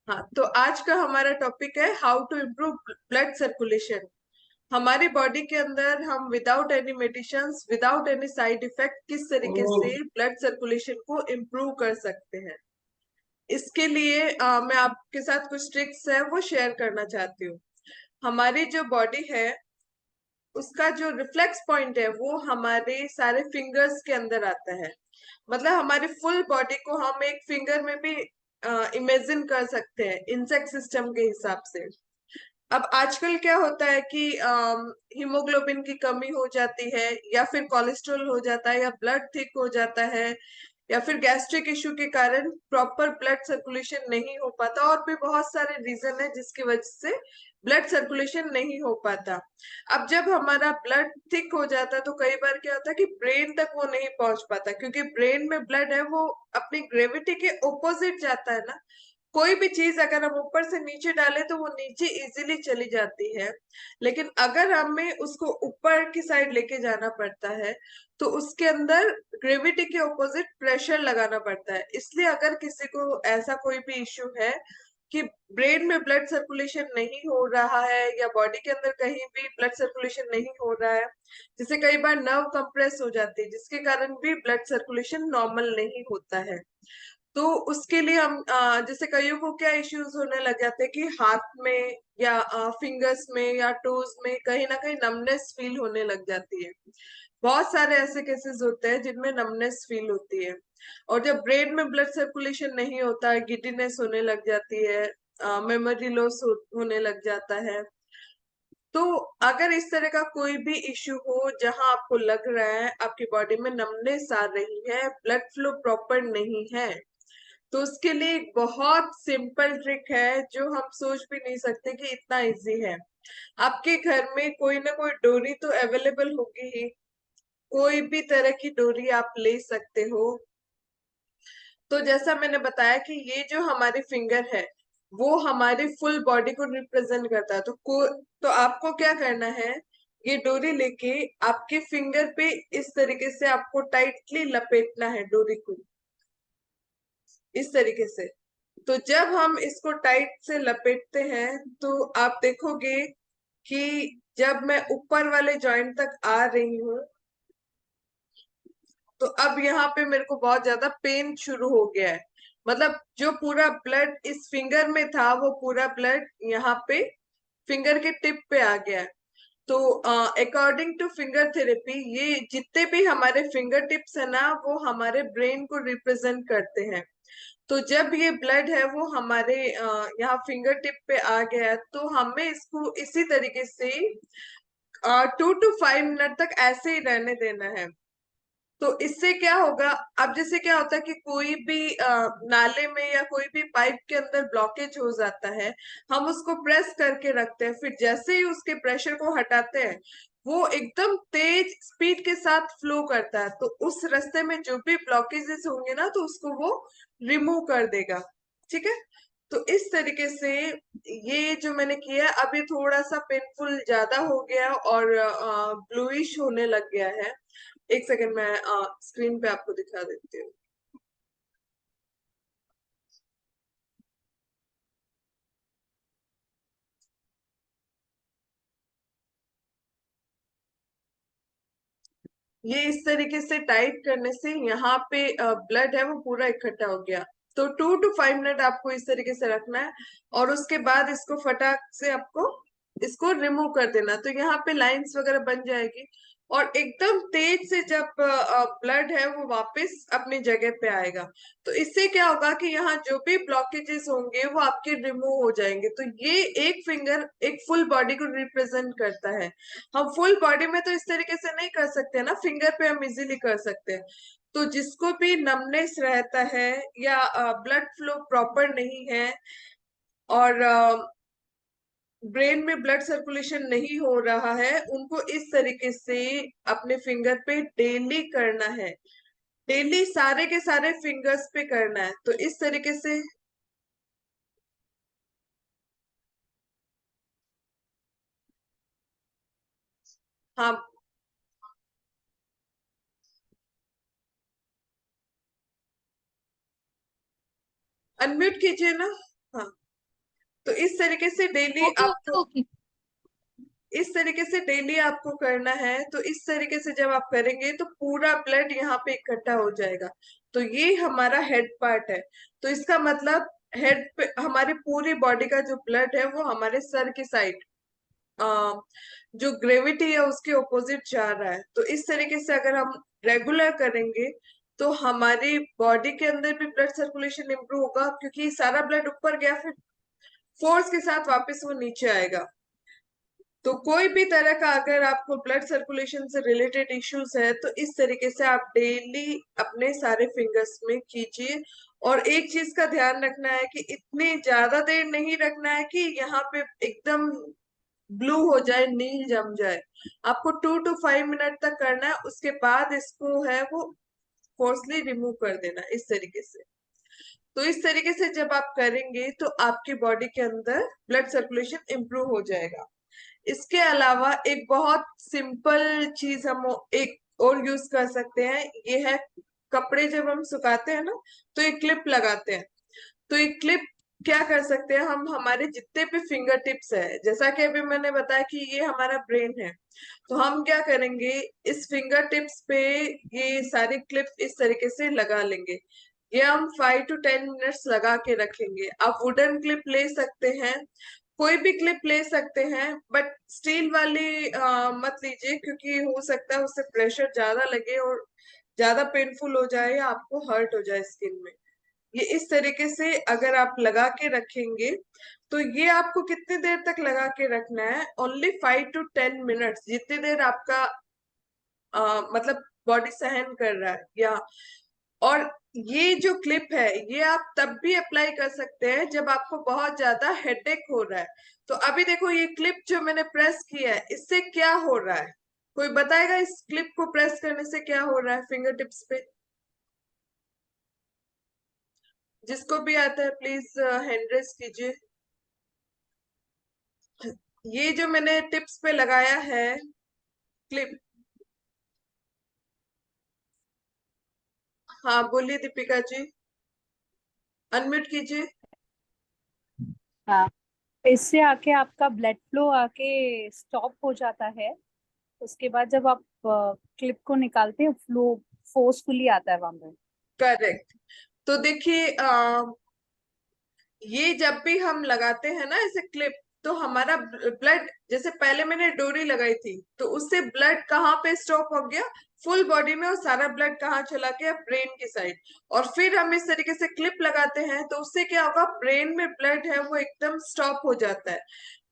हाँ, तो आज का हमारा टॉपिक है how to improve blood circulation. हमारी बॉडी के अंदर हम without any medicines, without any side effect किस तरीके से ब्लड सर्कुलेशन को इम्प्रूव कर सकते हैं। इसके लिए मैं आपके साथ कुछ ट्रिक्स है वो शेयर करना चाहती हूँ। हमारी जो बॉडी है उसका जो रिफ्लेक्स पॉइंट है वो हमारे सारे फिंगर्स के अंदर आता है। मतलब हमारी फुल बॉडी को हम एक फिंगर में भी इमेजिन कर सकते हैं इंसेक्ट सिस्टम के हिसाब से। अब आजकल क्या होता है कि हीमोग्लोबिन की कमी हो जाती है, या फिर कोलेस्ट्रॉल हो जाता है, या ब्लड थिक हो जाता है, या फिर गैस्ट्रिक इश्यू के कारण प्रॉपर ब्लड सर्कुलेशन नहीं हो पाता, और भी बहुत सारे रीजन है जिसकी वजह से ब्लड सर्कुलेशन नहीं हो पाता। अब जब हमारा ब्लड थिक हो जाता है तो कई बार क्या होता है कि ब्रेन तक वो नहीं पहुंच पाता, क्योंकि ब्रेन में ब्लड है वो अपनी ग्रेविटी के ऑपोजिट जाता है ना। कोई भी चीज अगर हम ऊपर से नीचे डालें तो वो नीचे इजीली चली जाती है, लेकिन अगर हमें उसको ऊपर की साइड लेके जाना पड़ता है तो उसके अंदर ग्रेविटी के ऑपोजिट प्रेशर लगाना पड़ता है। इसलिए अगर किसी को ऐसा कोई भी इश्यू है कि ब्रेन में ब्लड सर्कुलेशन नहीं हो रहा है, या बॉडी के अंदर कहीं भी ब्लड सर्कुलेशन नहीं हो रहा है, जिससे कई बार नर्व कंप्रेस हो जाती है जिसके कारण भी ब्लड सर्कुलेशन नॉर्मल नहीं होता है, तो उसके लिए हम जैसे कईयों को क्या इश्यूज होने लग जाते हैं कि हाथ में या फिंगर्स में या टोज में कहीं ना कहीं नमनेस फील होने लग जाती है। बहुत सारे ऐसे केसेस होते हैं जिनमें नमनेस फील होती है, और जब ब्रेन में ब्लड सर्कुलेशन नहीं होता है गिडीनेस होने लग जाती है, मेमोरी लॉस होने लग जाता है। तो अगर इस तरह का कोई भी इश्यू हो जहां आपको लग रहा है आपकी बॉडी में नमनेस आ रही है, ब्लड फ्लो प्रॉपर नहीं है, तो उसके लिए एक बहुत सिंपल ट्रिक है जो हम सोच भी नहीं सकते कि इतना इजी है। आपके घर में कोई ना कोई डोरी तो अवेलेबल होगी ही। कोई भी तरह की डोरी आप ले सकते हो। तो जैसा मैंने बताया कि ये जो हमारी फिंगर है वो हमारी फुल बॉडी को रिप्रेजेंट करता है, तो आपको क्या करना है, ये डोरी लेके आपके फिंगर पे इस तरीके से आपको टाइटली लपेटना है डोरी को, इस तरीके से। तो जब हम इसको टाइट से लपेटते हैं तो आप देखोगे कि जब मैं ऊपर वाले जॉइंट तक आ रही हूँ तो अब यहाँ पे मेरे को बहुत ज्यादा पेन शुरू हो गया है। मतलब जो पूरा ब्लड इस फिंगर में था वो पूरा ब्लड यहाँ पे फिंगर के टिप पे आ गया है। तो अकॉर्डिंग टू फिंगर थेरेपी ये जितने भी हमारे फिंगर टिप्स है ना वो हमारे ब्रेन को रिप्रेजेंट करते हैं। तो जब ये ब्लड है वो हमारे यहाँ फिंगर टिप पे आ गया है तो हमें इसको इसी तरीके से 2 to 5 मिनट तक ऐसे ही रहने देना है। तो इससे क्या होगा, अब जैसे क्या होता है कि कोई भी नाले में या कोई भी पाइप के अंदर ब्लॉकेज हो जाता है, हम उसको प्रेस करके रखते हैं, फिर जैसे ही उसके प्रेशर को हटाते हैं वो एकदम तेज स्पीड के साथ फ्लो करता है, तो उस रास्ते में जो भी ब्लॉकेजेस होंगे ना तो उसको वो रिमूव कर देगा। ठीक है। तो इस तरीके से ये जो मैंने किया है अभी थोड़ा सा पेनफुल ज्यादा हो गया और ब्लूइश होने लग गया है। एक सेकंड मैं स्क्रीन पे आपको दिखा देती हूँ। ये इस तरीके से टाइट करने से यहाँ पे ब्लड है वो पूरा इकट्ठा हो गया। तो 2 to 5 मिनट आपको इस तरीके से रखना है, और उसके बाद इसको फटाक से आपको इसको रिमूव कर देना, तो यहाँ पे लाइंस वगैरह बन जाएगी। और एकदम तेज से जब ब्लड है वो वापस अपनी जगह पे आएगा, तो इससे क्या होगा कि यहाँ जो भी ब्लॉकेजेस होंगे वो आपके रिमूव हो जाएंगे। तो ये एक फिंगर एक फुल बॉडी को रिप्रेजेंट करता है। हम फुल बॉडी में तो इस तरीके से नहीं कर सकते ना, फिंगर पे हम इजीली कर सकते हैं। तो जिसको भी नमनेस रहता है या ब्लड फ्लो प्रॉपर नहीं है और ब्रेन में ब्लड सर्कुलेशन नहीं हो रहा है, उनको इस तरीके से अपने फिंगर पे डेली करना है। डेली सारे के सारे फिंगर्स पे करना है, तो इस तरीके से। हाँ, अनम्यूट कीजिए ना। हाँ, तो इस तरीके से डेली ओके ओके आपको ओके। इस तरीके से डेली आपको करना है। तो इस तरीके से जब आप करेंगे तो पूरा ब्लड यहाँ पे इकट्ठा हो जाएगा। तो ये हमारा हेड पार्ट है। तो इसका मतलब हेड पे हमारी पूरी बॉडी का जो ब्लड है वो हमारे सर की साइड जो ग्रेविटी है उसके ऑपोजिट जा रहा है। तो इस तरीके से अगर हम रेगुलर करेंगे तो हमारी बॉडी के अंदर भी ब्लड सर्कुलेशन इंप्रूव होगा, क्योंकि सारा ब्लड ऊपर गया फिर फोर्स के साथ वापस वो नीचे आएगा। तो कोई भी तरह का अगर आपको ब्लड सर्कुलेशन से रिलेटेड इश्यूज है तो इस तरीके से आप डेली अपने सारे फिंगर्स में कीजिए। और एक चीज का ध्यान रखना है कि इतनी ज्यादा देर नहीं रखना है कि यहाँ पे एकदम ब्लू हो जाए, नील जम जाए। आपको 2 to 5 मिनट तक करना है, उसके बाद इसको है वो फोर्सली रिमूव कर देना इस तरीके से। तो इस तरीके से जब आप करेंगे तो आपकी बॉडी के अंदर ब्लड सर्कुलेशन इंप्रूव हो जाएगा। इसके अलावा एक बहुत सिंपल चीज हम एक और यूज कर सकते हैं, ये है कपड़े जब हम सुखाते हैं ना तो एक क्लिप लगाते हैं। तो एक क्लिप क्या कर सकते हैं हम, हमारे जितने भी फिंगर टिप्स है, जैसा कि अभी मैंने बताया कि ये हमारा ब्रेन है, तो हम क्या करेंगे इस फिंगर टिप्स पे ये सारी क्लिप इस तरीके से लगा लेंगे। ये हम 5 to 10 मिनट्स लगा के रखेंगे। आप वुडन क्लिप ले सकते हैं, कोई भी क्लिप ले सकते हैं, बट स्टील वाली मत लीजिए, क्योंकि हो सकता है उससे प्रेशर ज्यादा लगे और ज्यादा पेनफुल हो जाए या आपको हर्ट हो जाए स्किन में। ये इस तरीके से अगर आप लगा के रखेंगे तो ये आपको कितनी देर तक लगा के रखना है, ओनली 5 to 10 मिनट्स, जितनी देर आपका मतलब बॉडी सहन कर रहा है या। और ये जो क्लिप है ये आप तब भी अप्लाई कर सकते हैं जब आपको बहुत ज्यादा हेडेक हो रहा है। तो अभी देखो ये क्लिप जो मैंने प्रेस किया है इससे क्या हो रहा है, कोई बताएगा इस क्लिप को प्रेस करने से क्या हो रहा है फिंगर टिप्स पे? जिसको भी आता है प्लीज हैंड रेस कीजिए। ये जो मैंने टिप्स पे लगाया है क्लिप। हाँ बोलिए दीपिका जी, अनम्यूट कीजिए। हाँ, इससे आके आपका ब्लड फ्लो आके स्टॉप हो जाता है। उसके बाद जब आप क्लिप को निकालते हैं, फ्लो फोर्सफुली आता है वहां पे। करेक्ट। तो देखिए ये जब भी हम लगाते हैं ना ऐसे क्लिप, तो हमारा ब्लड, जैसे पहले मैंने डोरी लगाई थी तो उससे ब्लड कहाँ पे स्टॉप हो गया, फुल बॉडी में, और सारा ब्लड कहाँ चला गया, ब्रेन की साइड। और फिर हम इस तरीके से क्लिप लगाते हैं तो उससे क्या होगा, ब्रेन में ब्लड है वो एकदम स्टॉप हो जाता है।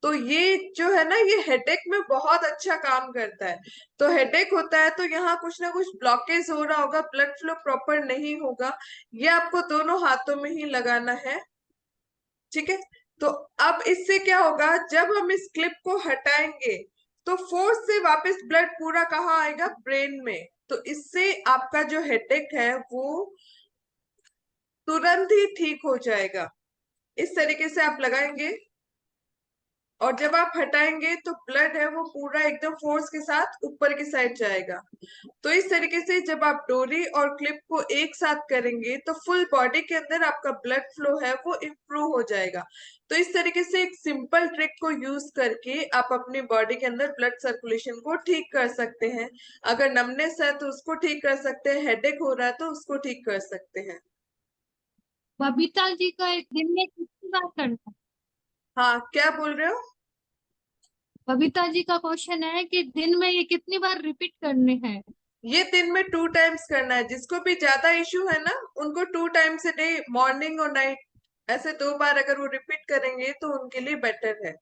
तो ये जो है ना ये हेडेक में बहुत अच्छा काम करता है। तो हेडेक होता है तो यहाँ कुछ ना कुछ ब्लॉकेज हो रहा होगा, ब्लड फ्लो प्रॉपर नहीं होगा। ये आपको दोनों हाथों में ही लगाना है, ठीक है। तो अब इससे क्या होगा, जब हम इस क्लिप को हटाएंगे तो फोर्स से वापस ब्लड पूरा कहाँ आएगा, ब्रेन में। तो इससे आपका जो हेडेक है वो तुरंत ही ठीक हो जाएगा। इस तरीके से आप लगाएंगे और जब आप हटाएंगे तो ब्लड है वो पूरा एकदम फोर्स के साथ ऊपर की साइड जाएगा। तो इस तरीके से जब आप डोरी और क्लिप को एक साथ करेंगे तो फुल बॉडी के अंदर आपका ब्लड फ्लो है वो इम्प्रूव हो जाएगा। तो इस तरीके से एक सिंपल ट्रिक को यूज करके आप अपनी बॉडी के अंदर ब्लड सर्कुलेशन को ठीक कर सकते हैं। अगर नमनेस है तो उसको ठीक कर सकते हैं, हेडेक हो रहा है तो उसको ठीक कर सकते हैं। बबीता जी का एक दिन में कितनी बार करना है? हाँ क्या बोल रहे हो? बबीता जी का क्वेश्चन है कि दिन में ये कितनी बार रिपीट करने हैं। ये दिन में 2 टाइम्स करना है, जिसको भी ज्यादा इश्यू है ना उनको 2 टाइम्स ए डे, मॉर्निंग और नाइट, ऐसे 2 बार अगर वो रिपीट करेंगे तो उनके लिए बेटर है।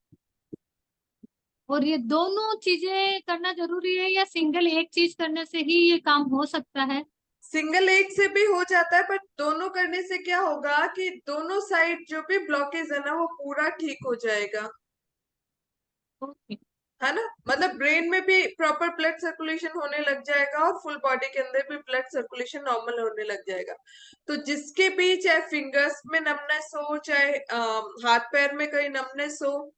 और ये दोनों चीजें करना जरूरी है या सिंगल एक चीज करने से ही ये काम हो सकता है? सिंगल एक से भी हो जाता है, बट दोनों करने से क्या होगा कि दोनों साइड जो भी ब्लॉकेज है ना वो पूरा ठीक हो जाएगा, ओके। है ना। मतलब ब्रेन में भी प्रॉपर ब्लड सर्कुलेशन होने लग जाएगा और फुल बॉडी के अंदर भी ब्लड सर्कुलेशन नॉर्मल होने लग जाएगा। तो जिसके भी चाहे फिंगर्स में नमनेस हो, चाहे हाथ पैर में कहीं नमनेस हो,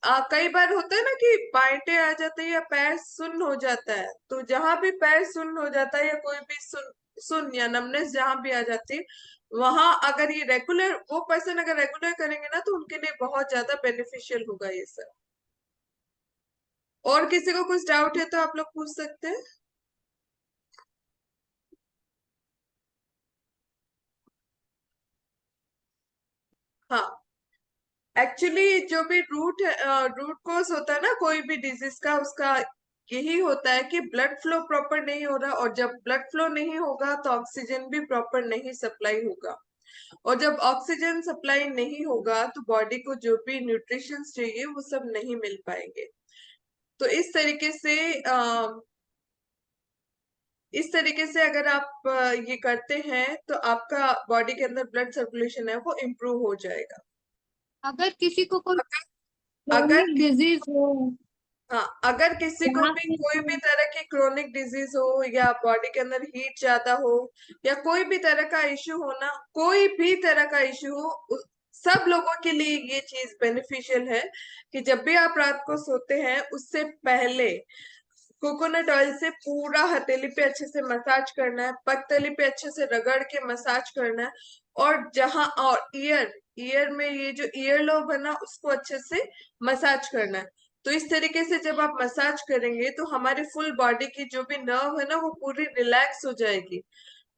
कई बार होता है ना कि बांटे आ जाते हैं या पैर सुन्न हो जाता है, तो जहां भी पैर सुन्न हो जाता है या कोई भी सुन या नमनेस जहां भी आ जाती है, वहां अगर ये रेगुलर, वो पर्सन अगर रेगुलर करेंगे ना तो उनके लिए बहुत ज्यादा बेनिफिशियल होगा ये सब। और किसी को कुछ डाउट है तो आप लोग पूछ सकते हैं। हाँ, एक्चुअली जो भी रूट कॉज होता है ना कोई भी डिजीज का, उसका यही होता है कि ब्लड फ्लो प्रॉपर नहीं हो रहा, और जब ब्लड फ्लो नहीं होगा तो ऑक्सीजन भी प्रॉपर नहीं सप्लाई होगा, और जब ऑक्सीजन सप्लाई नहीं होगा तो बॉडी को जो भी न्यूट्रिशन चाहिए वो सब नहीं मिल पाएंगे। तो इस तरीके से अगर आप ये करते हैं तो आपका बॉडी के अंदर ब्लड सर्कुलेशन है वो इम्प्रूव हो जाएगा। अगर किसी को कोई अगर क्रोनिक डिजीज हो, हाँ, अगर किसी को या भी फिर कोई भी तरह की क्रोनिक डिजीज हो, या बॉडी के अंदर हीट ज्यादा हो, या कोई भी तरह का इश्यू हो ना, कोई भी तरह का इश्यू हो, सब लोगों के लिए ये चीज बेनिफिशियल है कि जब भी आप रात को सोते हैं उससे पहले कोकोनट ऑयल से पूरा हथेली पे अच्छे से मसाज करना है, पगतली पे अच्छे से रगड़ के मसाज करना है, और जहां और ईयर ईयर में ये जो ईयर लोब है ना उसको अच्छे से मसाज करना है। तो इस तरीके से जब आप मसाज करेंगे तो हमारी फुल बॉडी की जो भी नर्व है ना वो पूरी रिलैक्स हो जाएगी,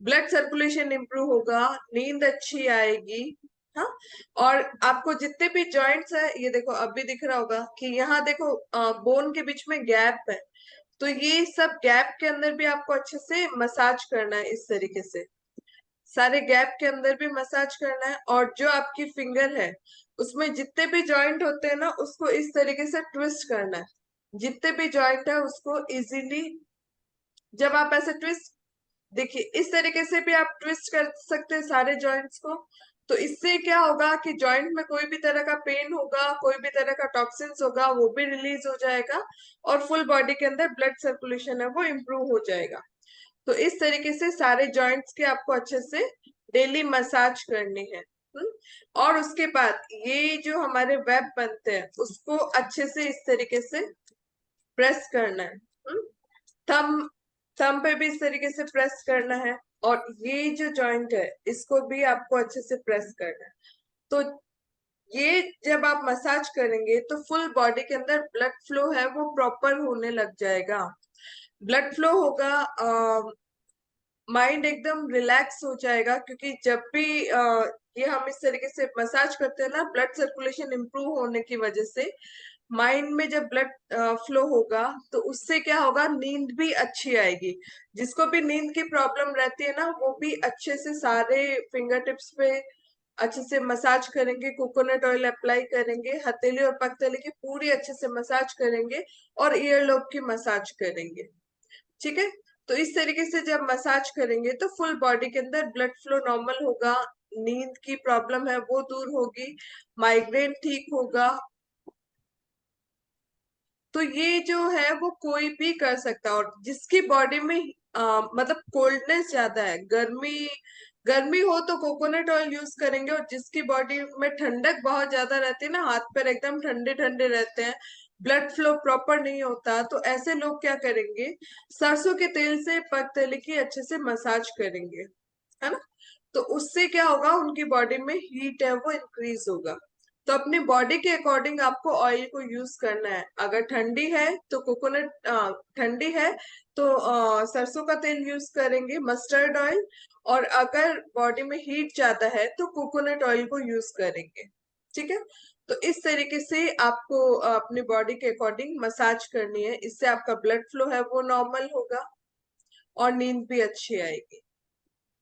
ब्लड सर्कुलेशन इंप्रूव होगा, नींद अच्छी आएगी। हाँ, और आपको जितने भी जॉइंट्स है, ये देखो अभी दिख रहा होगा कि यहाँ देखो बोन के बीच में गैप है, तो ये सब गैप के अंदर भी आपको अच्छे से मसाज करना है, इस तरीके से सारे गैप के अंदर भी मसाज करना है। और जो आपकी फिंगर है उसमें जितने भी जॉइंट होते हैं ना उसको इस तरीके से ट्विस्ट करना है, जितने भी जॉइंट है उसको इजीली, जब आप ऐसे ट्विस्ट, देखिए इस तरीके से भी आप ट्विस्ट कर सकते हैं सारे जॉइंट्स को। तो इससे क्या होगा कि जॉइंट में कोई भी तरह का पेन होगा, कोई भी तरह का टॉक्सिन्स होगा, वो भी रिलीज हो जाएगा, और फुल बॉडी के अंदर ब्लड सर्कुलेशन है वो इम्प्रूव हो जाएगा। तो इस तरीके से सारे जॉइंट्स के आपको अच्छे से डेली मसाज करनी है। और उसके बाद ये जो हमारे वेब बनते हैं उसको अच्छे से इस तरीके से प्रेस करना है। थम थम पे भी इस तरीके से प्रेस करना है, और ये जो जॉइंट है इसको भी आपको अच्छे से प्रेस करना है। तो ये जब आप मसाज करेंगे तो फुल बॉडी के अंदर ब्लड फ्लो है वो प्रॉपर होने लग जाएगा, ब्लड फ्लो होगा, माइंड एकदम रिलैक्स हो जाएगा, क्योंकि जब भी ये हम इस तरीके से मसाज करते हैं ना ब्लड सर्कुलेशन इंप्रूव होने की वजह से माइंड में जब ब्लड फ्लो होगा तो उससे क्या होगा, नींद भी अच्छी आएगी। जिसको भी नींद की प्रॉब्लम रहती है ना वो भी अच्छे से सारे फिंगर टिप्स पे अच्छे से मसाज करेंगे, कोकोनट ऑयल अप्लाई करेंगे, हथेली और पगतली की पूरी अच्छे से मसाज करेंगे, और ईयरलोब की मसाज करेंगे। ठीक है, तो इस तरीके से जब मसाज करेंगे तो फुल बॉडी के अंदर ब्लड फ्लो नॉर्मल होगा, नींद की प्रॉब्लम है वो दूर होगी, माइग्रेन ठीक होगा। तो ये जो है वो कोई भी कर सकता है, और जिसकी बॉडी में मतलब कोल्डनेस ज्यादा है, गर्मी गर्मी हो तो कोकोनट ऑयल यूज करेंगे, और जिसकी बॉडी में ठंडक बहुत ज्यादा रहती है ना, हाथ पैर एकदम ठंडे ठंडे रहते हैं, ब्लड फ्लो प्रॉपर नहीं होता, तो ऐसे लोग क्या करेंगे, सरसों के तेल से पगतली की अच्छे से मसाज करेंगे, है ना। तो उससे क्या होगा, उनकी बॉडी में हीट है वो इंक्रीज होगा। तो अपनी बॉडी के अकॉर्डिंग आपको ऑयल को यूज करना है, अगर ठंडी है तो कोकोनट, ठंडी है तो सरसों का तेल यूज करेंगे, मस्टर्ड ऑयल, और अगर बॉडी में हीट ज्यादा है तो कोकोनट ऑयल को यूज करेंगे। ठीक है, तो इस तरीके से आपको अपनी बॉडी के अकॉर्डिंग मसाज करनी है, इससे आपका ब्लड फ्लो है वो नॉर्मल होगा और नींद भी अच्छी आएगी।